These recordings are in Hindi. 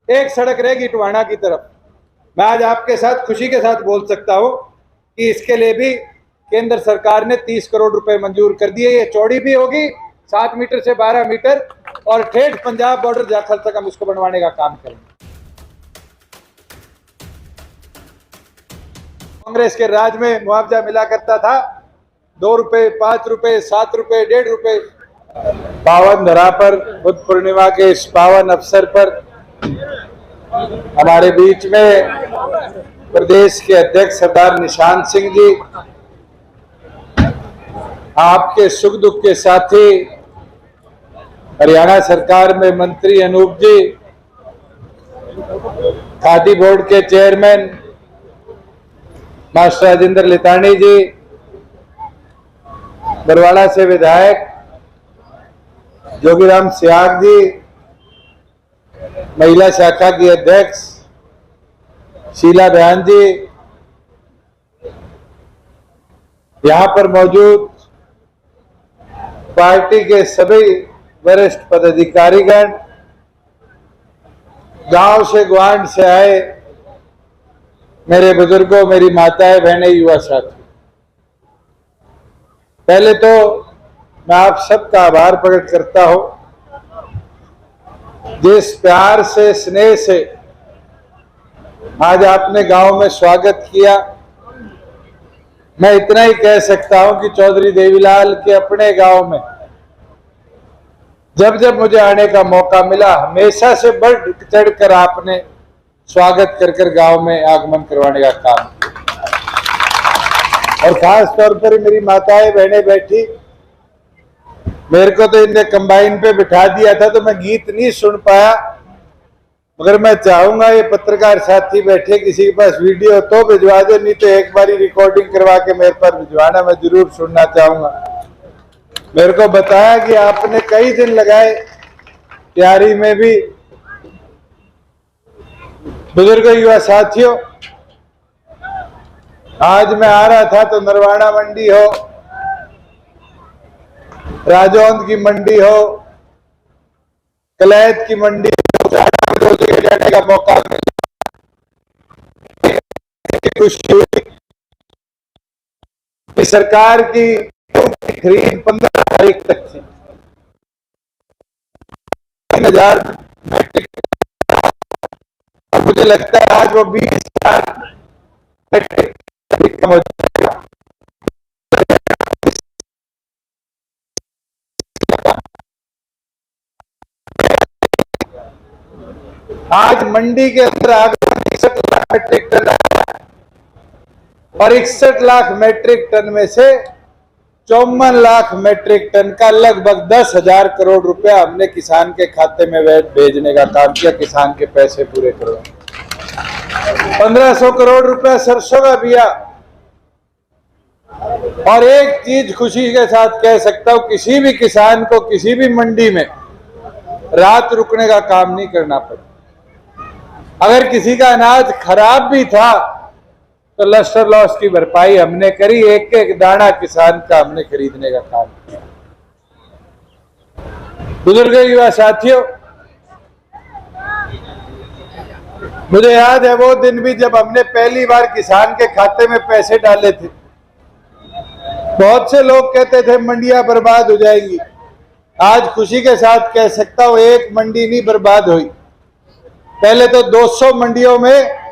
एक सड़क रहेगी टवाणा की तरफ। मैं आज आपके साथ खुशी के साथ बोल सकता हूं कि इसके लिए भी केंद्र सरकार ने 30 करोड़ रुपए मंजूर कर दिए। ये चौड़ी भी होगी 7 मीटर से 12 मीटर और ठेठ पंजाब बॉर्डर जाखल तक हम इसको बनवाने का काम करेंगे। कांग्रेस के राज में मुआवजा मिला करता था 2 रुपए, 5 रुपए, 7 रुपए, 1.5 रुपए। पावन धरा पर बुद्ध पूर्णिमा के इस पावन अवसर पर हमारे बीच में प्रदेश के अध्यक्ष सरदार निशान सिंह जी, आपके सुख दुख के साथी हरियाणा सरकार में मंत्री अनूप जी, खादी बोर्ड के चेयरमैन मास्टर राजेंद्र लितानी जी, बरवाड़ा से विधायक जोगीराम सियाग जी, महिला शाखा की अध्यक्ष शीला बयान जी, यहां पर मौजूद पार्टी के सभी वरिष्ठ पदाधिकारीगण, गांव से ग्वांड से आए मेरे बुजुर्गों, मेरी माताएं, बहनें, युवा साथी, पहले तो मैं आप सबका आभार प्रकट करता हूं। जिस प्यार से, स्नेह से आज आपने गांव में स्वागत किया, मैं इतना ही कह सकता हूं कि चौधरी देवीलाल के अपने गांव में जब जब मुझे आने का मौका मिला, हमेशा से बढ़ चढ़कर आपने स्वागत कर गांव में आगमन करवाने का काम किया। और खास तौर पर मेरी माताएं, बहनें बैठी, मेरे को तो इनने कंबाइन पे बिठा दिया था तो मैं गीत नहीं सुन पाया, मगर मैं चाहूंगा ये पत्रकार साथी बैठे, किसी के पास वीडियो तो भिजवा दे, नहीं तो एक बारी रिकॉर्डिंग करवा के मेरे पर भिजवाना, मैं जरूर सुनना चाहूंगा। मेरे को बताया कि आपने कई दिन लगाए तैयारी में भी। बुजुर्ग, युवा साथियों, आज मैं आ रहा था तो नरवाड़ा मंडी हो, राजौंद की मंडी हो, कलैत की मंडी हो, दो जगह जाने का मौका मिला। खुशी हुई। सरकार की खरीद 15 तारीख तक थी। 3,000 मैट्रिक, मुझे लगता है आज वो 20,000 मैट्रिक कम हो जाएगा। आज मंडी के अंदर आगे 61 लाख मैट्रिक टन आया और 61 लाख मैट्रिक टन में से 54 लाख मैट्रिक टन का लगभग 10,000 करोड़ रुपया हमने किसान के खाते में भेजने का काम किया। किसान के पैसे पूरे करो। 1,500 करोड़ रुपया सरसों का बिया। और एक चीज खुशी के साथ कह सकता हूं, किसी भी किसान को किसी भी मंडी में रात रुकने का काम नहीं करना पड़ा। अगर किसी का अनाज खराब भी था तो लस्टर लॉस की भरपाई हमने करी, एक एक दाना किसान का हमने खरीदने का काम किया। बुजुर्ग, युवा साथियों, मुझे याद है वो दिन भी जब हमने पहली बार किसान के खाते में पैसे डाले थे। बहुत से लोग कहते थे मंडियां बर्बाद हो जाएंगी। आज खुशी के साथ कह सकता हूं एक मंडी नहीं बर्बाद हुई। पहले तो 200 मंडियों में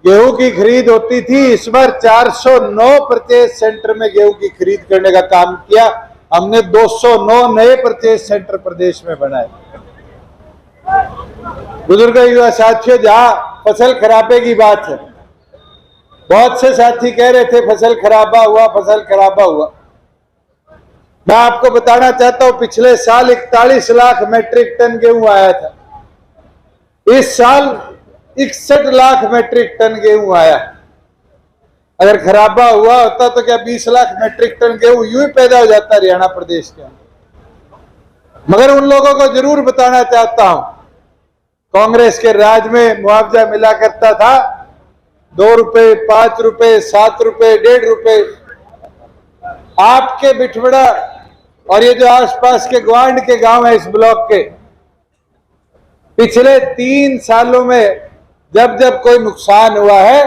गेहूं की खरीद होती थी, इस बार 409 परचेज सेंटर में गेहूं की खरीद करने का काम किया हमने। 209 नए परचेज सेंटर प्रदेश में बनाए। बुजुर्ग, युवा साथियों, जहां फसल खराबे की बात है, बहुत से साथी कह रहे थे फसल खराबा हुआ, फसल खराबा हुआ। मैं आपको बताना चाहता हूं पिछले साल 41 लाख मैट्रिक टन गेहूं आया था। इस साल 61 लाख मैट्रिक टन गेहूं आया। अगर खराबा हुआ होता तो क्या 20 लाख मैट्रिक टन गेहूं यूं ही पैदा हो जाता हरियाणा प्रदेश के अंदर। मगर उन लोगों को जरूर बताना चाहता हूं, कांग्रेस के राज में मुआवजा मिला करता था 2 रुपए, 5 रुपए, 7 रुपए, 1.5 रुपए। आपके बिठवड़ा और ये जो आसपास के ग्वांड के गांव है इस ब्लॉक के, पिछले 3 सालों में जब जब कोई नुकसान हुआ है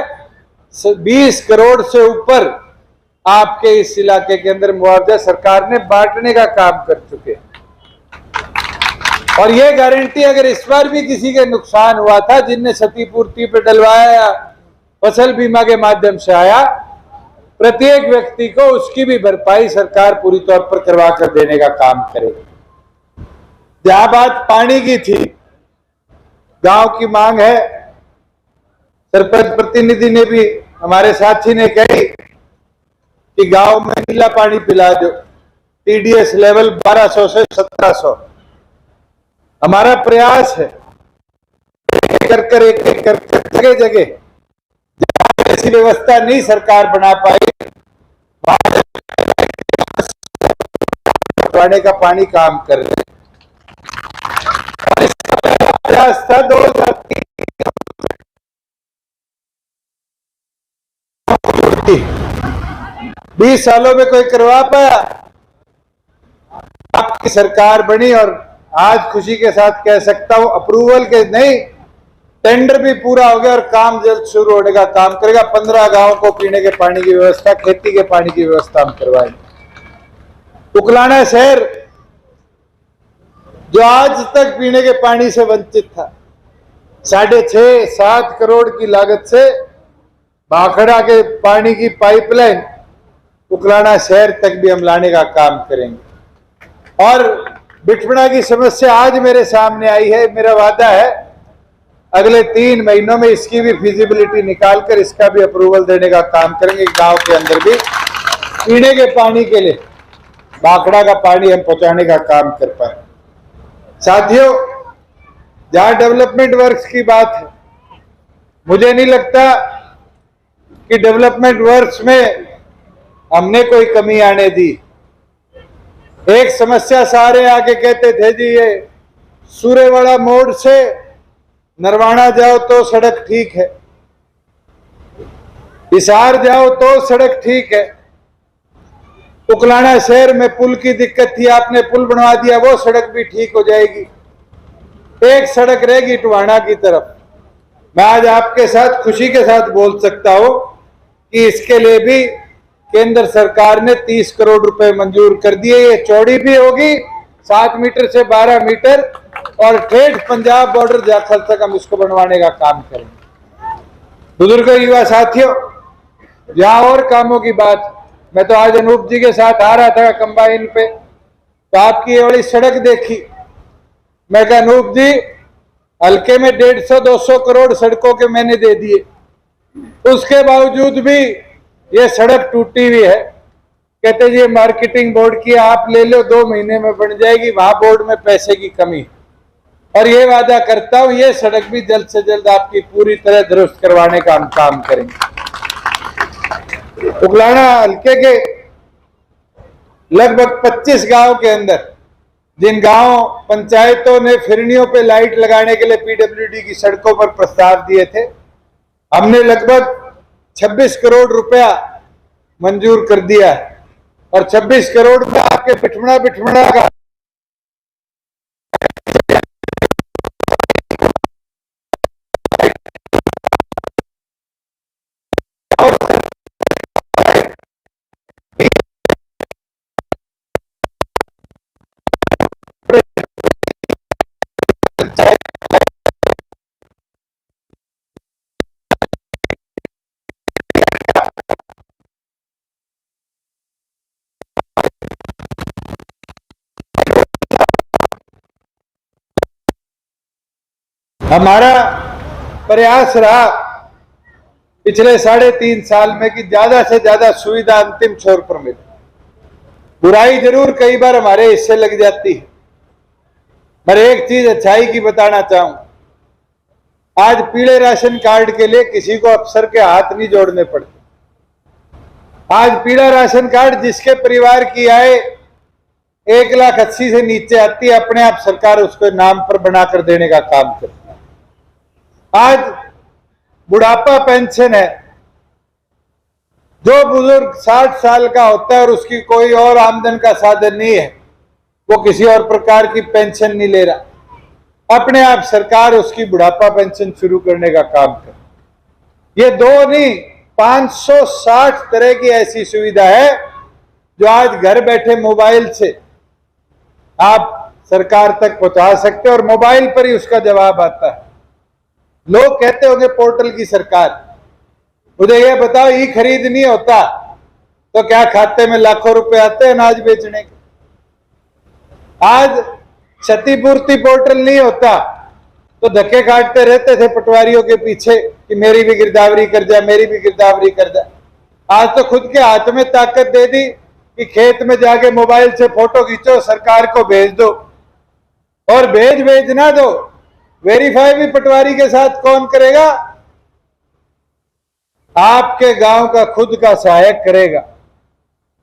20 करोड़ से ऊपर आपके इस इलाके के अंदर मुआवजा सरकार ने बांटने का काम कर चुके हैं। और ये गारंटी अगर इस बार भी किसी के नुकसान हुआ था, जिनने क्षतिपूर्ति पे डलवाया या फसल बीमा के माध्यम से आया, प्रत्येक व्यक्ति को उसकी भी भरपाई सरकार पूरी तौर पर करवा कर देने का काम करेगी। जहां बात पानी की थी, गांव की मांग है, सरपंच प्रतिनिधि ने भी, हमारे साथी ने कही कि गांव में नीला पानी पिला दो, टीडीएस लेवल 1200 से 1700। हमारा प्रयास है एक जगह जगह ऐसी व्यवस्था नहीं सरकार बना पाई, वहां का पानी काम कर रहे। प्रयास था 2003 20 सालों में कोई करवा पाया। आपकी सरकार बनी और आज खुशी के साथ कह सकता हूं, अप्रूवल के नहीं, टेंडर भी पूरा हो गया और काम जल्द शुरू होने का काम करेगा। 15 गांवों को पीने के पानी की व्यवस्था, खेती के पानी की व्यवस्था हम करवाएंगे। उकलाना शहर जो आज तक पीने के पानी से वंचित था, 6.5-7 करोड़ की लागत से भाखड़ा के पानी की पाइपलाइन उकलाना शहर तक भी हम लाने का काम करेंगे। और बिठमड़ा की समस्या आज मेरे सामने आई है, मेरा वादा है अगले 3 महीनों में इसकी भी फिजिबिलिटी निकालकर इसका भी अप्रूवल देने का काम करेंगे। गांव के अंदर भी पीने के पानी के लिए भाखड़ा का पानी हम पहुंचाने का काम कर पाए। साथियों, जहां डेवलपमेंट वर्क्स की बात है, मुझे नहीं लगता कि डेवलपमेंट वर्क्स में हमने कोई कमी आने दी। एक समस्या सारे आके कहते थे जी, ये सूर्यवाड़ा मोड़ से नरवाना जाओ तो सड़क ठीक है, हिसार जाओ तो सड़क ठीक है, उकलाना शहर में पुल की दिक्कत थी, आपने पुल बनवा दिया, वो सड़क भी ठीक हो जाएगी। एक सड़क रहेगी टुहाना की तरफ। मैं आज आपके साथ खुशी के साथ बोल सकता हूं कि इसके लिए भी केंद्र सरकार ने 30 करोड़ रुपए मंजूर कर दिए। ये चौड़ी भी होगी 7 मीटर से 12 मीटर और ठेठ पंजाब बॉर्डर जाखल तक हम इसको बनवाने का काम करेंगे। बुजुर्ग युवा साथियों, जहां और कामों की बात, मैं तो आज अनूप जी के साथ आ रहा था कंबाइन पे, तो आपकी ये वाली सड़क देखी। मैं कहा अनूप जी, हल्के में 150-200 करोड़ सड़कों के मैंने दे दिए, उसके बावजूद भी ये सड़क टूटी हुई है। कहते जी मार्केटिंग बोर्ड की, आप ले लो 2 महीने में बन जाएगी, वहां बोर्ड में पैसे की कमी। और ये वादा करता हूं ये सड़क भी जल्द से जल्द आपकी पूरी तरह दुरुस्त करवाने का हम काम करेंगे। उकलाना हल्के के लगभग 25 गांव के अंदर, जिन गांव पंचायतों ने फिरनियों पे लाइट लगाने के लिए पीडब्ल्यूडी की सड़कों पर प्रस्ताव दिए थे, हमने लगभग 26 करोड़ रुपया मंजूर कर दिया है। और 26 करोड़ रुपया आपके बिठमड़ा का हमारा प्रयास रहा पिछले 3.5 साल में कि ज्यादा से ज्यादा सुविधा अंतिम छोर पर मिले। बुराई जरूर कई बार हमारे हिस्से लग जाती है, पर एक चीज अच्छाई की बताना चाहूं, आज पीले राशन कार्ड के लिए किसी को अफसर के हाथ नहीं जोड़ने पड़ते। आज पीला राशन कार्ड जिसके परिवार की आय 1,80,000 से नीचे आती है, अपने आप सरकार उसके नाम पर बनाकर देने का काम करती है। आज बुढ़ापा पेंशन है, जो बुजुर्ग 60 साल का होता है और उसकी कोई और आमदन का साधन नहीं है, वो किसी और प्रकार की पेंशन नहीं ले रहा। अपने आप सरकार उसकी बुढ़ापा पेंशन शुरू करने का काम करे। ये 2 नहीं 560 तरह की ऐसी सुविधा है जो आज घर बैठे मोबाइल से आप सरकार तक पहुंचा सकते हो और मोबाइल पर ही उसका जवाब आता है। लोग कहते होंगे पोर्टल की सरकार, मुझे ये बताओ ई खरीद नहीं होता तो क्या खाते में लाखों रुपए आते हैं अनाज बेचने के? आज क्षतिपूर्ति पोर्टल नहीं होता तो धक्के काटते रहते थे पटवारियों के पीछे कि मेरी भी गिरदावरी कर जा, मेरी भी गिरदावरी कर जा। आज तो खुद के हाथ में ताकत दे दी कि खेत में जाके मोबाइल से फोटो खींचो, सरकार को भेज दो, और भेज ना दो, वेरीफाई भी पटवारी के साथ कौन करेगा? आपके गांव का खुद का सहायक करेगा।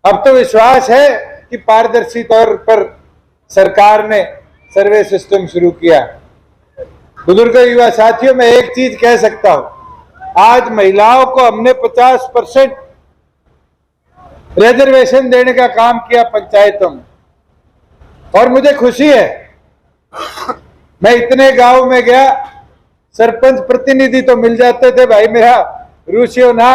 अब तो विश्वास है कि पारदर्शी तौर पर सरकार ने सर्वे सिस्टम शुरू किया। बुजुर्ग युवा साथियों, मैं एक चीज कह सकता हूं, आज महिलाओं को हमने 50% रिजर्वेशन देने का काम किया पंचायतों में, और मुझे खुशी है। मैं इतने गांव में गया, सरपंच प्रतिनिधि तो मिल जाते थे, भाई मेरा रूसियो ना,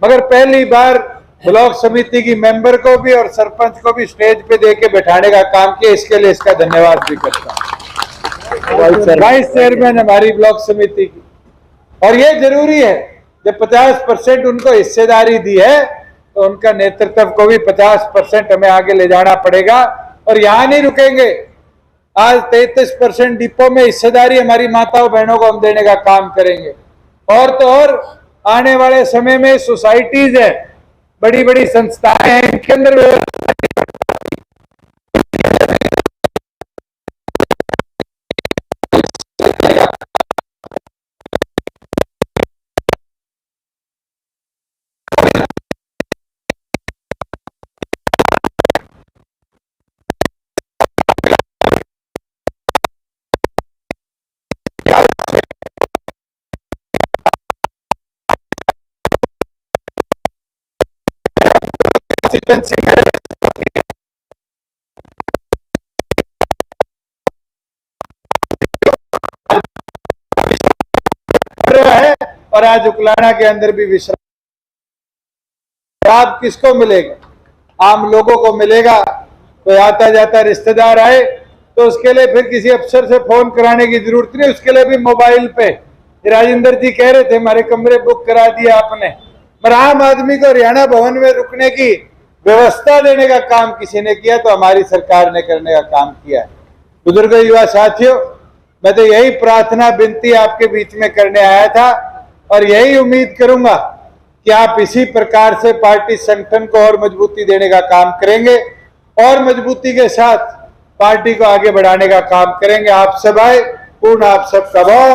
मगर पहली बार ब्लॉक समिति की मेंबर को भी और सरपंच को भी स्टेज पे देके बैठाने का काम किया। इसके लिए इसका धन्यवाद भी करता हूं। वाइस चेयरमैन हमारी ब्लॉक समिति की, और ये जरूरी है जब 50% उनको हिस्सेदारी दी है तो उनका नेतृत्व को भी 50% हमें आगे ले जाना पड़ेगा। और यहां नहीं रुकेंगे। आज 33% डिपो में हिस्सेदारी हमारी माताओं बहनों को हम देने का काम करेंगे। और तो और आने वाले समय में सोसाइटीज है, बड़ी बड़ी संस्थाएं हैं, इनके अंदर है। और आज उकलाना के अंदर भी विश्राम किसको मिलेगा? आम लोगों को मिलेगा। तो आता जाता रिश्तेदार आए तो उसके लिए फिर किसी अफसर से फोन कराने की जरूरत नहीं, उसके लिए भी मोबाइल पे। राजेंद्र जी कह रहे थे हमारे कमरे बुक करा दिया आपने, पर आम आदमी को हरियाणा भवन में रुकने की व्यवस्था देने का काम किसी ने किया तो हमारी सरकार ने करने का काम किया है। बुजुर्ग युवा साथियों, मैं तो यही प्रार्थना विनती आपके बीच में करने आया था, और यही उम्मीद करूंगा कि आप इसी प्रकार से पार्टी संगठन को और मजबूती देने का काम करेंगे और मजबूती के साथ पार्टी को आगे बढ़ाने का काम करेंगे। आप सब आए, पूर्ण आप सबका बहुत